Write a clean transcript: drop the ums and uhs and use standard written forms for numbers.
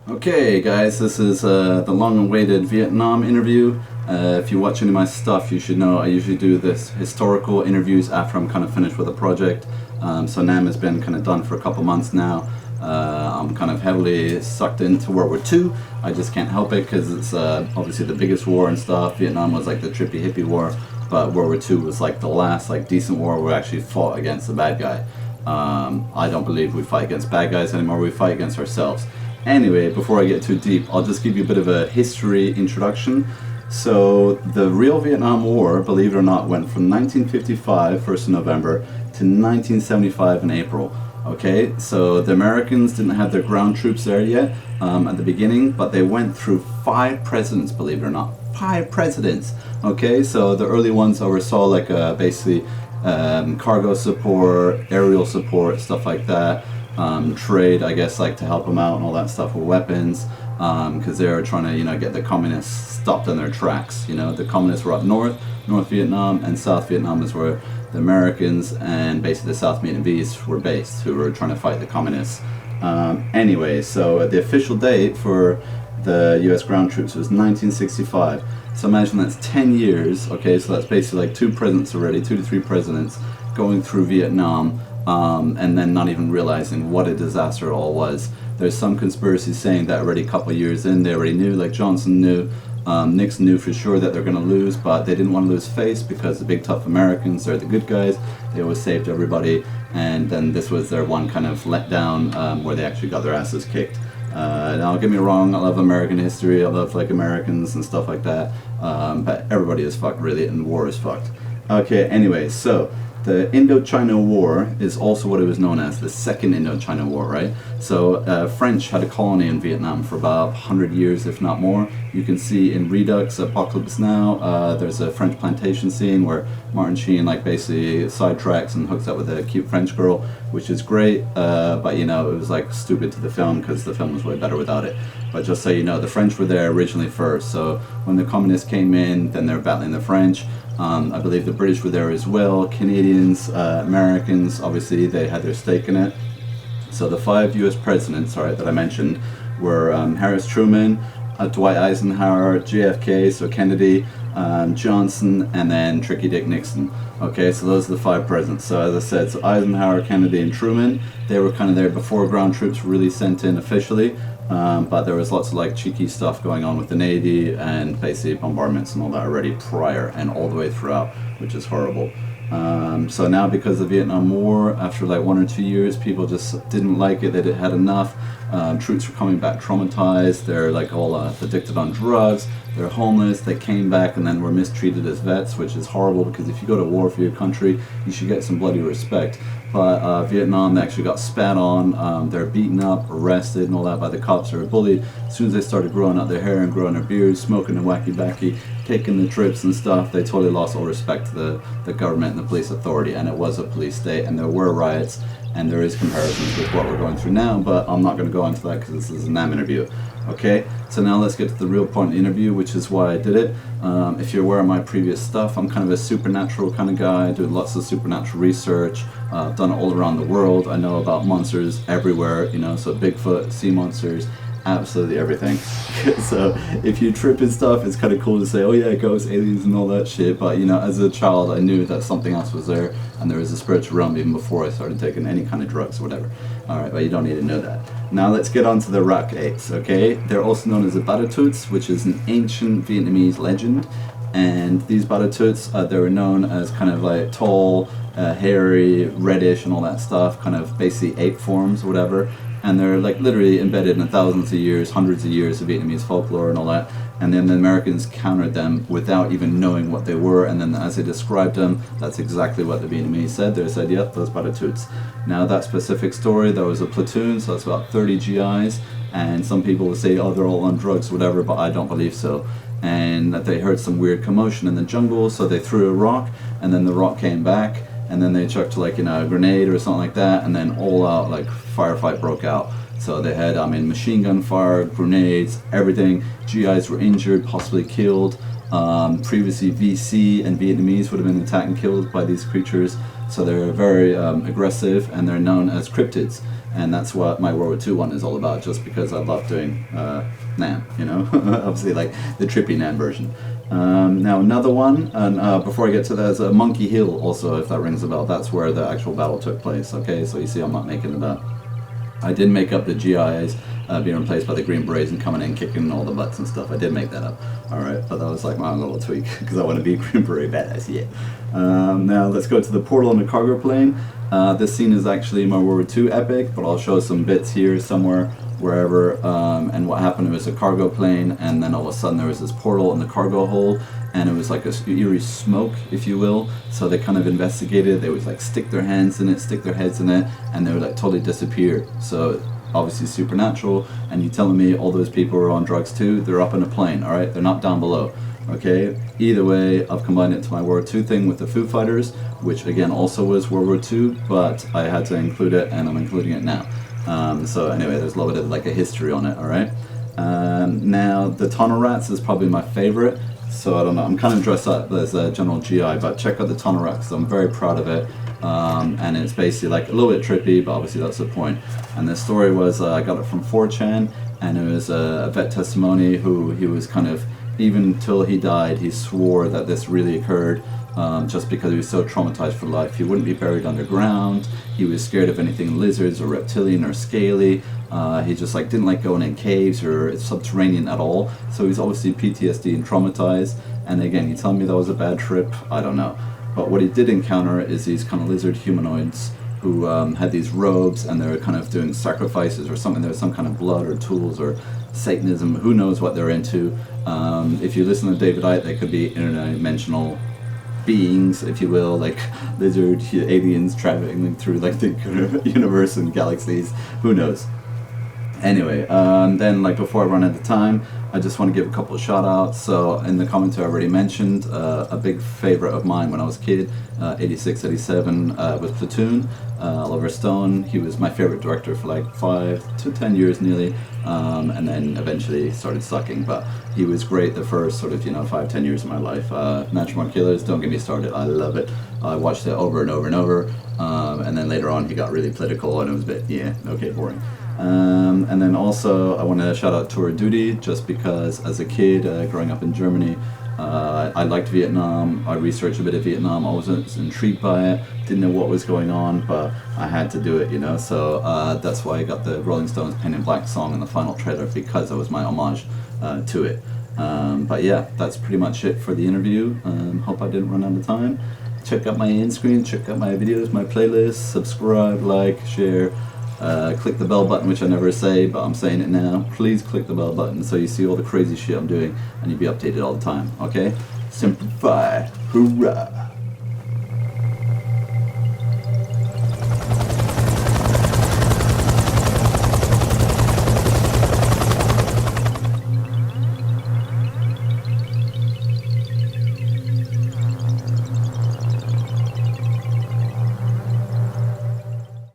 Okay guys, this is the long-awaited Vietnam interview. If you watch any of my stuff, you should know I usually do this historical interviews after I'm kind of finished with a project. So NAM has been kind of done for a couple months now. I'm kind of heavily sucked into World War II. I just can't help it because it's obviously the biggest war and stuff. Vietnam was like the trippy hippie war, but World War II was like the last like decent war where we actually fought against the bad guy. I don't believe we fight against bad guys anymore, we fight against ourselves. Anyway, before I get too deep, I'll just give you a bit of a history introduction. So the real Vietnam War, believe it or not, went from 1955, 1st of November, to 1975 in April. Okay, so the Americans didn't have their ground troops there yet at the beginning, but they went through 5 presidents, believe it or not. 5 presidents. Okay, so the early ones oversaw like basically cargo support, aerial support, stuff like that. Trade, I guess, like to help them out and all that stuff with weapons, because they were trying to, get the communists stopped in their tracks. The communists were up north, North Vietnam, and South Vietnam is where the Americans and basically the South Vietnamese were based, who were trying to fight the communists. Anyway, so the official date for the U.S. ground troops was 1965. So imagine that's 10 years. Okay, so that's basically like 2 presidents already, 2 to 3 presidents going through Vietnam. And then not even realizing what a disaster it all was. There's some conspiracies saying that already a couple of years in, they already knew, like Johnson knew, Nixon knew for sure that they're going to lose, but they didn't want to lose face because the big tough Americans, they're the good guys, they always saved everybody, and then this was their one kind of letdown where they actually got their asses kicked. Now, don't get me wrong, I love American history, I love like Americans and stuff like that, but everybody is fucked really, and war is fucked. Okay, anyway, so the Indochina War is also what it was known as, the Second Indochina War, right? So French had a colony in Vietnam for about 100 years, if not more. You can see in Redux, Apocalypse Now, there's a French plantation scene where Martin Sheen like basically sidetracks and hooks up with a cute French girl, which is great, but it was like stupid to the film because the film was way better without it. But just so you know, the French were there originally first, so when the communists came in, then they were battling the French. I believe the British were there as well, Canadians, Americans, obviously they had their stake in it. So the 5 US presidents, that I mentioned were Harris Truman, Dwight Eisenhower, JFK, so Kennedy, Johnson, and then Tricky Dick Nixon. Okay, so those are the 5 presidents. So as I said, so Eisenhower, Kennedy, and Truman, they were kind of there before ground troops were really sent in officially. But there was lots of like cheeky stuff going on with the Navy and basically bombardments and all that already prior and all the way throughout, which is horrible. So now because of the Vietnam War, after like 1 or 2 years, people just didn't like it, they had enough. Troops were coming back traumatized, they're like all addicted on drugs, they're homeless, they came back and then were mistreated as vets, which is horrible because if you go to war for your country, you should get some bloody respect. But Vietnam, they actually got spat on, they're beaten up, arrested and all that by the cops, they were bullied. As soon as they started growing out their hair and growing their beards, smoking the wacky-backy, taking the trips and stuff, they totally lost all respect to the government and the police authority, and it was a police state, and there were riots, and there is comparisons with what we're going through now, but I'm not going to go into that because this is a NAM interview. Okay, so now let's get to the real point of the interview, which is why I did it. If you're aware of my previous stuff, I'm kind of a supernatural kind of guy. I do lots of supernatural research. I've done it all around the world. I know about monsters everywhere, so Bigfoot, sea monsters, absolutely everything. So if you trip and stuff, it's kind of cool to say, oh yeah, ghosts, aliens and all that shit, but as a child I knew that something else was there and there was a spiritual realm even before I started taking any kind of drugs or whatever. Alright, but you don't need to know that. Now let's get on to the rock apes, okay? They're also known as the Batatuts, which is an ancient Vietnamese legend, and these Batatuts, they were known as kind of like tall, hairy, reddish and all that stuff, kind of basically ape forms or whatever. And they're like literally embedded in thousands of years, hundreds of years of Vietnamese folklore and all that. And then the Americans countered them without even knowing what they were. And then as they described them, that's exactly what the Vietnamese said. They said, yep, those Batatuts. Now that specific story, there was a platoon, so that's about 30 GIs. And some people would say, oh, they're all on drugs, whatever, but I don't believe so. And that they heard some weird commotion in the jungle, so they threw a rock, and then the rock came back. And then they chucked like a grenade or something like that, and then all out like firefight broke out. So they had machine gun fire, grenades, everything. GIs were injured, possibly killed. Previously, VC and Vietnamese would have been attacked and killed by these creatures, so they're very aggressive, and they're known as cryptids. And that's what my World War II one is all about, just because I love doing Nan, you know, obviously like the trippy Nan version. Now another one, and before I get to that, there's Monkey Hill also, if that rings a bell. That's where the actual battle took place, okay? So you see I'm not making it up. I did make up the GIs being replaced by the Green Berets and coming in kicking all the butts and stuff. I did make that up, alright, but that was like my own little tweak, because I want to be a Green Beret badass, yeah. Now let's go to the portal on the cargo plane. This scene is actually my World War II epic, but I'll show some bits here somewhere, wherever, and what happened was a cargo plane, and then all of a sudden there was this portal in the cargo hold, and it was like a eerie smoke, if you will. So they kind of investigated. They would like stick their hands in it, stick their heads in it, and they would like totally disappear. So obviously supernatural. And you telling me all those people are on drugs too? They're up in a plane, all right? They're not down below. Okay, either way, I've combined it to my World War II thing with the Foo Fighters, which again also was World War II, but I had to include it, and I'm including it now. So anyway, there's a little bit of like a history on it, all right? Now, the Tunnel Rats is probably my favorite, so I don't know, I'm kind of dressed up as a general GI, but check out the Tunnel Rats, because I'm very proud of it. And it's basically like a little bit trippy, but obviously that's the point. And the story was, I got it from 4chan, and it was a vet testimony who he was kind of, even till he died, he swore that this really occurred, just because he was so traumatized for life. He wouldn't be buried underground. He was scared of anything lizards or reptilian or scaly. He just like didn't like going in caves or subterranean at all. So he's obviously PTSD and traumatized. And again, you tell me that was a bad trip, I don't know. But what he did encounter is these kind of lizard humanoids who had these robes, and they were kind of doing sacrifices or something. There was some kind of blood or tools or Satanism, who knows what they're into. If you listen to David Icke, they could be interdimensional beings, if you will, like lizard aliens traveling through like the universe and galaxies, who knows. Anyway, then like before I run out of time, I just want to give a couple of shout outs. So in the comments I already mentioned, a big favorite of mine when I was a kid, 86, 87, was Platoon, Oliver Stone. He was my favorite director for like 5 to 10 years nearly, and then eventually started sucking, but he was great the first sort of, 5-10 years of my life. Natural Born Killers, don't get me started, I love it. I watched it over and over and over, and then later on he got really political and it was a bit, okay, boring. And then also I want to shout out Tour of Duty, just because as a kid growing up in Germany, I liked Vietnam. I researched a bit of Vietnam. I was intrigued by it, didn't know what was going on, but I had to do it, so that's why I got the Rolling Stones Paint in Black song in the final trailer, because that was my homage to it. But yeah, that's pretty much it for the interview. Hope I didn't run out of time. Check out my end screen, check out my videos, my playlist, subscribe, like, share. Click the bell button, which I never say, but I'm saying it now. Please click the bell button so you see all the crazy shit I'm doing and you'll be updated all the time, okay? Simplify. Hoorah!